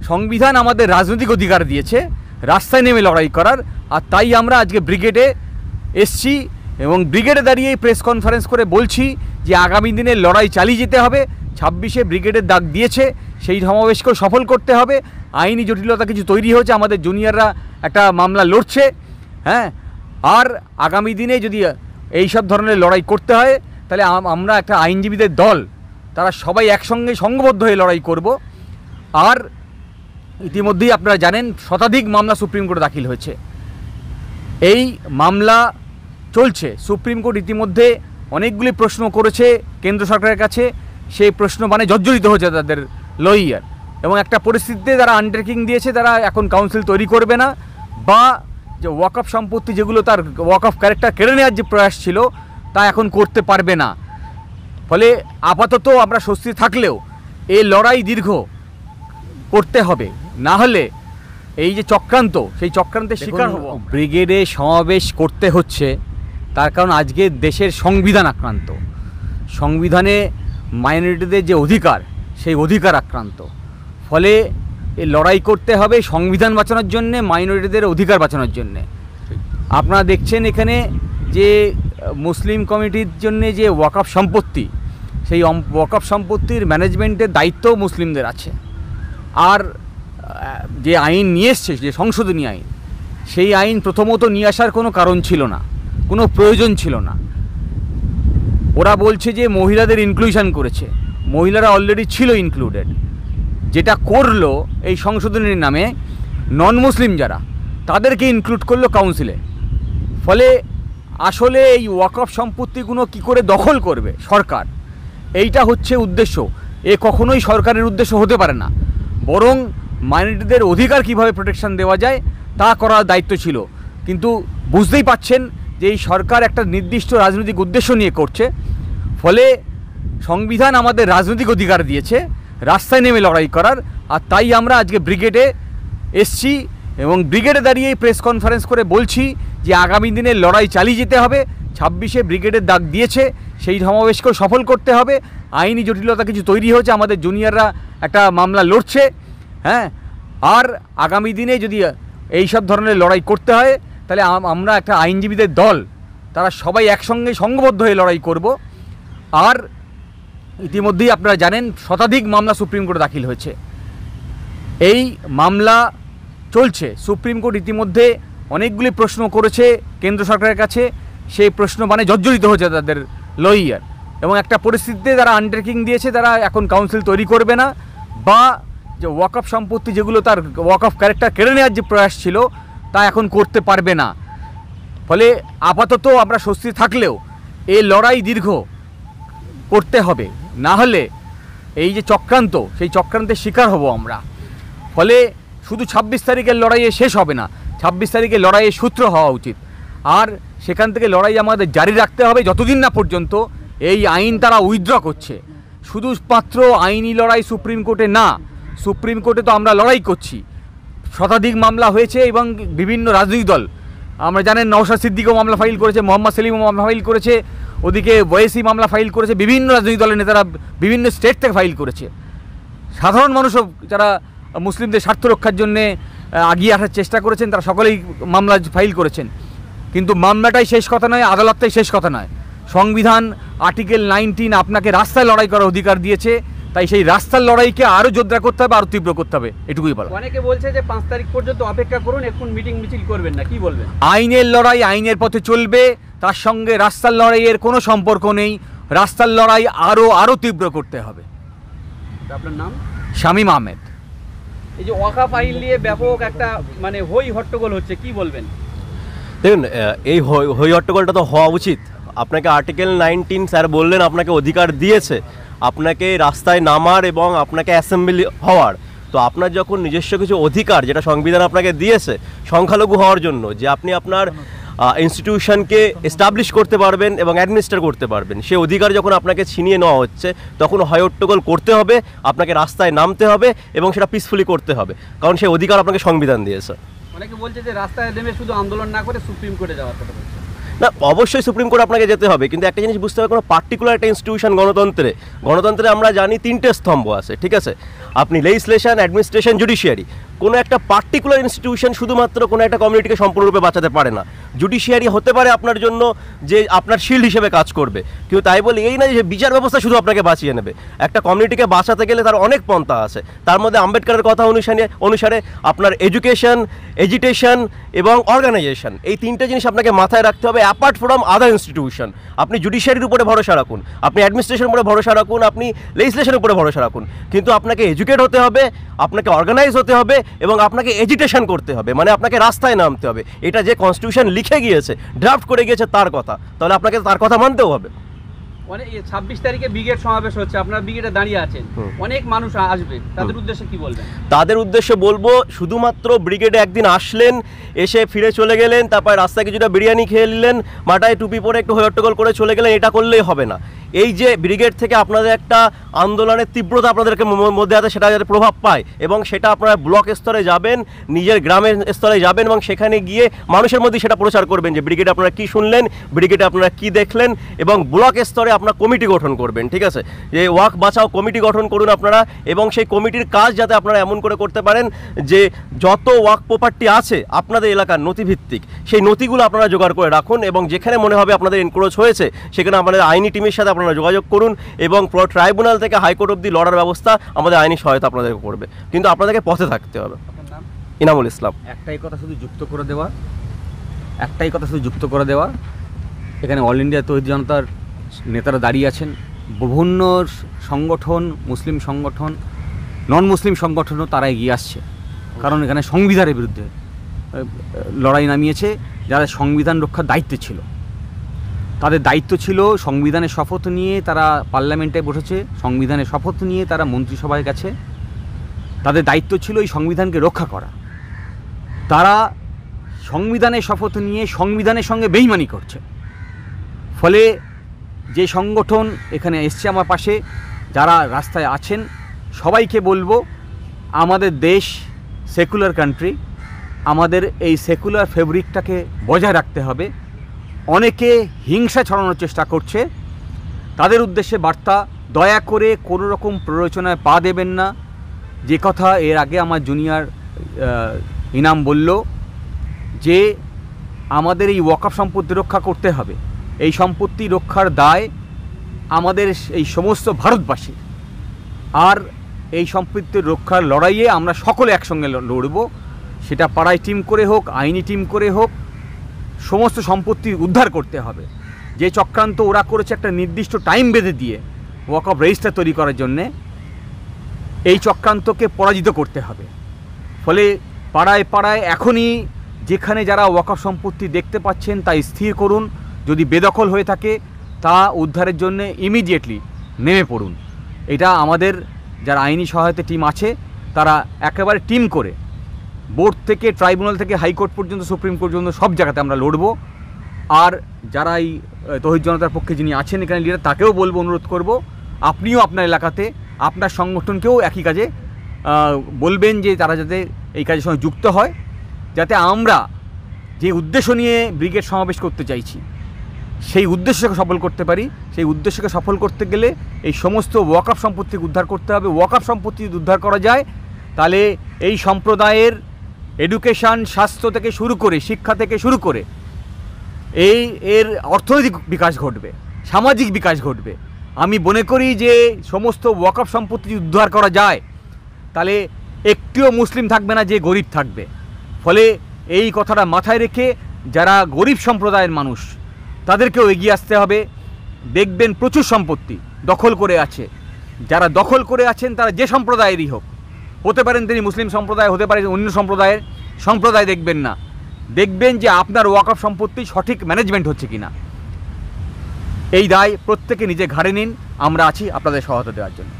সংবিধান আমাদের রাজনৈতিক অধিকার দিয়েছে রাস্তায় নেমে লড়াই করার, আর তাই আমরা আজকে ব্রিগেডে এসছি এবং ব্রিগেডে দাঁড়িয়ে প্রেস কনফারেন্স করে বলছি যে আগামী দিনে লড়াই চালিয়ে যেতে হবে। 26-এ ব্রিগেডের ডাক দিয়েছে, সেই সমাবেশকেও সফল করতে হবে। আইনি জটিলতা কিছু তৈরি হয়েছে, আমাদের জুনিয়ররা একটা মামলা লড়ছে, হ্যাঁ। আর আগামী দিনে যদি এই সব ধরনের লড়াই করতে হয় তাহলে আমরা একটা আইনজীবীদের দল, তারা সবাই একসঙ্গে সংঘবদ্ধ হয়ে লড়াই করব। আর ইতিমধ্যেই আপনারা জানেন শতাধিক মামলা সুপ্রিম কোর্টে দাখিল হয়েছে, এই মামলা চলছে। সুপ্রিম কোর্ট ইতিমধ্যে অনেকগুলি প্রশ্ন করেছে কেন্দ্র সরকারের কাছে, সেই প্রশ্ন মানে জর্জরিত হয়েছে তাদের লয়ার, এবং একটা পরিস্থিতিতে তারা আন্ডারটেকিং দিয়েছে তারা এখন কাউন্সিল তৈরি করবে না, বা যে ওয়াকফ সম্পত্তি যেগুলো তার ওয়াকফ ক্যারেক্টার কেড়ে নেওয়ার যে প্রয়াস ছিল তা এখন করতে পারবে না। ফলে আপাতত আমরা স্বস্তি থাকলেও এই লড়াই দীর্ঘ করতে হবে, না হলে এই যে চক্রান্ত, সেই চক্রান্তের শিকার হব। ব্রিগেডে সমাবেশ করতে হচ্ছে তার কারণ আজকে দেশের সংবিধান আক্রান্ত, সংবিধানে মাইনরিটিদের যে অধিকার সেই অধিকার আক্রান্ত। ফলে এই লড়াই করতে হবে সংবিধান বাঁচানোর জন্যে, মাইনরিটিদের অধিকার বাঁচানোর জন্যে। আপনারা দেখছেন এখানে যে মুসলিম কমিটির জন্যে যে ওয়াকফ সম্পত্তি, সেই ওয়াকফ সম্পত্তির ম্যানেজমেন্টের দায়িত্বও মুসলিমদের আছে। আর যে আইন নিয়ে এসছে, যে সংশোধনী আইন, সেই আইন প্রথমত নিয়ে আসার কোনো কারণ ছিল না, কোনো প্রয়োজন ছিল না। ওরা বলছে যে মহিলাদের ইনক্লুশন করেছে, মহিলারা অলরেডি ছিল ইনক্লুডেড। যেটা করলো এই সংশোধনীর নামে নন মুসলিম যারা, তাদেরকে ইনক্লুড করলো কাউন্সিলে। ফলে আসলে এই ওয়াকফ সম্পত্তিগুলো কি করে দখল করবে সরকার, এইটা হচ্ছে উদ্দেশ্য। এ কখনোই সরকারের উদ্দেশ্য হতে পারে না, বরং মাইনরিটিদের অধিকার কিভাবে প্রোটেকশন দেওয়া যায় তা করার দায়িত্ব ছিল। কিন্তু বুঝতেই পাচ্ছেন যে এই সরকার একটা নির্দিষ্ট রাজনৈতিক উদ্দেশ্য নিয়ে করছে। ফলে সংবিধান আমাদের রাজনৈতিক অধিকার দিয়েছে রাস্তায় নেমে লড়াই করার, আর তাই আমরা আজকে ব্রিগেডে এসছি এবং ব্রিগেডে দাঁড়িয়ে প্রেস কনফারেন্স করে বলছি যে আগামী দিনে লড়াই চালিয়ে যেতে হবে। 26-এ ব্রিগেডের ডাক দিয়েছে, সেই সমাবেশকেও সফল করতে হবে। আইনি জটিলতা কিছু তৈরি হয়েছে, আমাদের জুনিয়ররা একটা মামলা লড়ছে, হ্যাঁ। আর আগামী দিনে যদি এই সব ধরনের লড়াই করতে হয় তাহলে আমরা একটা আইনজীবীদের দল, তারা সবাই একসঙ্গে সংঘবদ্ধ হয়ে লড়াই করব। আর ইতিমধ্যেই আপনারা জানেন শতাধিক মামলা সুপ্রিম কোর্টে দাখিল হয়েছে, এই মামলা চলছে। সুপ্রিম কোর্ট ইতিমধ্যে অনেকগুলি প্রশ্ন করেছে কেন্দ্র সরকারের কাছে, সেই প্রশ্ন মানে জর্জরিত হয়েছে তাদের লয়ার, এবং একটা পরিস্থিতিতে তারা আন্ডারটেকিং দিয়েছে তারা এখন কাউন্সিল তৈরি করবে না, বা যে ওয়াকফ সম্পত্তি যেগুলো তার ওয়াকফ ক্যারেক্টার কেড়ে নেওয়ার যে প্রয়াস ছিল তা এখন করতে পারবে না। ফলে আপাতত আমরা স্বস্তি থাকলেও এই লড়াই দীর্ঘ করতে হবে, না হলে এই যে চক্রান্ত, সেই চক্রান্তের শিকার হব আমরা। ফলে শুধু 26 তারিখের লড়াইয়ে শেষ হবে না, 26 তারিখের লড়াইয়ের সূত্র হওয়া উচিত। আর সেখান থেকে লড়াই আমাদের জারি রাখতে হবে যতদিন না পর্যন্ত এই আইন তারা উইথড্র করছে। শুধুমাত্র আইনি লড়াই সুপ্রিম কোর্টে না, সুপ্রিম কোর্টে তো আমরা লড়াই করছি, শতাধিক মামলা হয়েছে এবং বিভিন্ন রাজনৈতিক দল, আমরা জানেন নওশাদ সিদ্দিকও মামলা ফাইল করেছে, মোহাম্মদ সেলিমও মামলা ফাইল করেছে, ওদিকে ওয়েসি মামলা ফাইল করেছে, বিভিন্ন রাজনৈতিক দলের নেতারা বিভিন্ন স্টেট থেকে ফাইল করেছে। সাধারণ মানুষও যারা মুসলিমদের স্বার্থ রক্ষার জন্যে এগিয়ে আসার চেষ্টা করেছেন তারা সকলেই মামলা ফাইল করেছেন। কিন্তু মামলাটাই শেষ কথা নয়, আদালতটাই শেষ কথা নয়। সংবিধান আর্টিকেল 19 আপনাকে রাস্তায় লড়াই করার অধিকার দিয়েছে, তাই সেই রাস্তার লড়াইকে আরও জোরদার করতে হবে, আরও তীব্র করতে হবে, এটুকুই বলা। অনেকে বলছে যে 5 তারিখ পর্যন্ত অপেক্ষা করুন, এখন মিটিং মিছিল করবেন না, কি বলবেন? আইনের লড়াই আইনের পথে চলবে, তার সঙ্গে রাস্তার লড়াইয়ের কোনো সম্পর্ক নেই। রাস্তার লড়াই আরও তীব্র করতে হবে। আপনার নাম? শামীম আহমেদ। এই যে ওয়াকফ আইন নিয়ে ব্যাপক একটা মানে হই হট্টগোল হচ্ছে, কি বলবেন? দেখুন, এই হই হট্টগোলটা তো হওয়া উচিত। আপনাকে আর্টিকেল 19 স্যার বললেন আপনাকে অধিকার দিয়েছে আপনাকে রাস্তায় নামার এবং আপনাকে অ্যাসেম্বলি হওয়ার। তো আপনার যখন নিজস্ব কিছু অধিকার যেটা সংবিধান আপনাকে দিয়েছে সংখ্যালঘু হওয়ার জন্য, যে আপনি আপনার ইনস্টিটিউশনকে এস্টাবলিশ করতে পারবেন এবং অ্যাডমিনিস্টার করতে পারবেন, সেই অধিকার যখন আপনাকে ছিনিয়ে নেওয়া হচ্ছে তখন হয় হট্টগোল করতে হবে, আপনাকে রাস্তায় নামতে হবে এবং সেটা পিসফুলি করতে হবে, কারণ সেই অধিকার আপনাকে সংবিধান দিয়েছে। অনেকে বলছে যে রাস্তায় নেমে শুধু আন্দোলন না করে সুপ্রিম কোর্টে যাওয়ার কথা বলছে। না, অবশ্যই সুপ্রিম কোর্ট আপনাকে যেতে হবে, কিন্তু একটা জিনিস বুঝতে হবে, কোনো পার্টিকুলার একটা ইনস্টিটিউশন গণতন্ত্রে আমরা জানি 3টে স্তম্ভ আছে, ঠিক আছে? আপনি লেজিসলেশন, অ্যাডমিনিস্ট্রেশন, জুডিশিয়ারি। কোনো একটা পার্টিকুলার ইনস্টিটিউশন শুধুমাত্র কোনো একটা কমিউনিটিকে সম্পূর্ণরূপে বাঁচাতে পারে না। জুডিশিয়ারি হতে পারে আপনার জন্য যে আপনার শিল্ড হিসেবে কাজ করবে, কিন্তু তাই বলে এই না যে বিচার ব্যবস্থা শুধু আপনাকে বাঁচিয়ে নেবে। একটা কমিউনিটিকে বাঁচাতে গেলে তার অনেক পন্থা আছে। তার মধ্যে আম্বেদকরের কথা অনুসারে আপনার এডুকেশন, এজিটেশন এবং অর্গানাইজেশন, এই 3টে জিনিস আপনাকে মাথায় রাখতে হবে অ্যাপার্ট ফ্রম আদার ইনস্টিটিউশন। আপনি জুডিশিয়ারির উপরে ভরসা রাখুন, আপনি অ্যাডমিনিস্ট্রেশনের উপরে ভরসা রাখুন, আপনি লেজিসলেশনের উপরে ভরসা রাখুন, কিন্তু আপনাকে এডুকেট হতে হবে, আপনাকে অর্গানাইজ হতে হবে এবং আপনাকে এজিটেশন করতে হবে, মানে আপনাকে রাস্তায় নামতে হবে। এটা যে কনস্টিটিউশন লিখে গিয়েছে, ড্রাফট করে গিয়েছে তার কথা, তাহলে আপনাকে তার কথা মানতেও হবে। মানে 26 তারিখে ব্রিগেড সমাবেশ হচ্ছে, আপনারা ব্রিগেডে দাঁড়িয়ে আছেন, অনেক মানুষ আসবে, তাদের উদ্দেশ্যে কি বলবেন? তাদের উদ্দেশ্যে বলবো, শুধুমাত্র ব্রিগেডে একদিন আসলেন, এসে ফিরে চলে গেলেন, তারপর রাস্তায় কিছুটা বিরিয়ানি খেয়ে নিলেন, মাথায় টুপি পরে একটু হট্টগোল করে চলে গেলেন, এটা করলেই হবে না। এই যে ব্রিগেড থেকে আপনাদের একটা আন্দোলনের তীব্রতা আপনাদেরকে মধ্যে আছে, সেটা যাতে প্রভাব পায় এবং সেটা আপনারা ব্লক স্তরে যাবেন, নিজের গ্রামের স্তরে যাবেন এবং সেখানে গিয়ে মানুষের মধ্যে সেটা প্রচার করবেন যে ব্রিগেডে আপনারা কী শুনলেন, ব্রিগেডে আপনারা কী দেখলেন, এবং ব্লক স্তরে আপনারা কমিটি গঠন করবেন, ঠিক আছে? যে ওয়াক বাঁচাও কমিটি গঠন করুন আপনারা, এবং সেই কমিটির কাজ যাতে আপনারা এমন করে করতে পারেন যে যত ওয়াক প্রপার্টি আছে আপনাদের এলাকার নথিভিত্তিক, সেই নথিগুলো আপনারা জোগাড় করে রাখুন, এবং যেখানে মনে হবে আপনাদের এনক্রোচ হয়েছে সেখানে আমাদের আইনি টিমের সাথে আপনারা যোগাযোগ করুন, এবং ট্রাইব্যুনাল থেকে হাইকোর্ট অবধি লড়ার ব্যবস্থা আমাদের আইনি সহায়তা আপনাদেরকে করবে, কিন্তু আপনাদেরকে পথে থাকতে হবে। ইনামুল ইসলাম। একটাই কথা শুধু যুক্ত করে দেওয়া, এখানে অল ইন্ডিয়া তৌহিদ জনতার নেতারা দাঁড়িয়ে আছেন, বিভিন্ন সংগঠন, মুসলিম সংগঠন, নন মুসলিম সংগঠনও তারা এগিয়ে আসছে, কারণ এখানে সংবিধানের বিরুদ্ধে লড়াই নামিয়েছে। যাদের সংবিধান রক্ষার দায়িত্ব ছিল, তাদের দায়িত্ব ছিল সংবিধানের শপথ নিয়ে তারা পার্লামেন্টে বসেছে, সংবিধানের শপথ নিয়ে তারা মন্ত্রিসভায় গেছে, তাদের দায়িত্ব ছিল এই সংবিধানকে রক্ষা করা। তারা সংবিধানের শপথ নিয়ে সংবিধানের সঙ্গে বেইমানি করছে, ফলে যে সংগঠন এখানে এসছে আমার পাশে, যারা রাস্তায় আছেন, সবাইকে বলবো আমাদের দেশ সেকুলার কান্ট্রি, আমাদের এই সেকুলার ফেব্রিকটাকে বজায় রাখতে হবে। অনেকে হিংসা ছড়ানোর চেষ্টা করছে, তাদের উদ্দেশ্যে বার্তা, দয়া করে কোনো রকম প্ররোচনায় পা দেবেন না। যে কথা এর আগে আমার জুনিয়র ইনাম বলল যে আমাদের এই ওয়াকফ সম্পত্তি রক্ষা করতে হবে, এই সম্পত্তি রক্ষার দায় আমাদের এই সমস্ত ভারতবাসী, আর এই সম্পত্তির রক্ষার লড়াইয়ে আমরা সকলে একসঙ্গে লড়ব। সেটা পাড়ায় টিম করে হোক, আইনি টিম করে হোক, সমস্ত সম্পত্তি উদ্ধার করতে হবে। যে চক্রান্ত ওরা করেছে একটা নির্দিষ্ট টাইম বেঁধে দিয়ে ওয়াকফ রেজিস্টার তৈরি করার জন্যে, এই চক্রান্তকে পরাজিত করতে হবে। ফলে পাড়ায় পাড়ায় এখনই যেখানে যারা ওয়াকফ সম্পত্তি দেখতে পাচ্ছেন তা স্থির করুন, যদি বেদখল হয়ে থাকে তা উদ্ধারের জন্য ইমিডিয়েটলি নেমে পড়ুন। এটা আমাদের যারা আইনি সহায়তা টিম আছে তারা একেবারে টিম করে বোর্ড থেকে, ট্রাইব্যুনাল থেকে, হাইকোর্ট পর্যন্ত, সুপ্রিম কোর্ট পর্যন্ত সব জায়গাতে আমরা লড়ব। আর যারা এই তৌহিদ জনতার পক্ষে যিনি আছেন এখানে লিডার, তাকেও বলবো, অনুরোধ করব, আপনিও আপনার এলাকাতে আপনার সংগঠনকেও একই কাজে বলবেন যে তারা যাতে এই কাজের সঙ্গে যুক্ত হয়, যাতে আমরা যে উদ্দেশ্য নিয়ে ব্রিগেড সমাবেশ করতে চাইছি সেই উদ্দেশ্যকে সফল করতে পারি। সেই উদ্দেশ্যকে সফল করতে গেলে এই সমস্ত ওয়াকফ সম্পত্তিকে উদ্ধার করতে হবে। ওয়াকফ সম্পত্তি যদি উদ্ধার করা যায় তাহলে এই সম্প্রদায়ের এডুকেশান, স্বাস্থ্য থেকে শুরু করে, শিক্ষা থেকে শুরু করে এর অর্থনৈতিক বিকাশ ঘটবে, সামাজিক বিকাশ ঘটবে। আমি মনে করি যে সমস্ত ওয়াকফ সম্পত্তি উদ্ধার করা যায় তাহলে একটিও মুসলিম থাকবে না যে গরিব থাকবে। ফলে এই কথাটা মাথায় রেখে যারা গরিব সম্প্রদায়ের মানুষ তাদেরকেও এগিয়ে আসতে হবে। দেখবেন প্রচুর সম্পত্তি দখল করে আছে, যারা দখল করে আছেন তারা যে সম্প্রদায়েরই হোক, হতে পারেন তিনি মুসলিম সম্প্রদায়, হতে পারে অন্য সম্প্রদায় দেখবেন না, দেখবেন যে আপনার ওয়াকফ সম্পত্তি সঠিক ম্যানেজমেন্ট হচ্ছে কিনা। এই দায় প্রত্যেকে নিজে ঘাড়ে নিন, আমরা আছি আপনাদের সহায়তা দেওয়ার জন্য।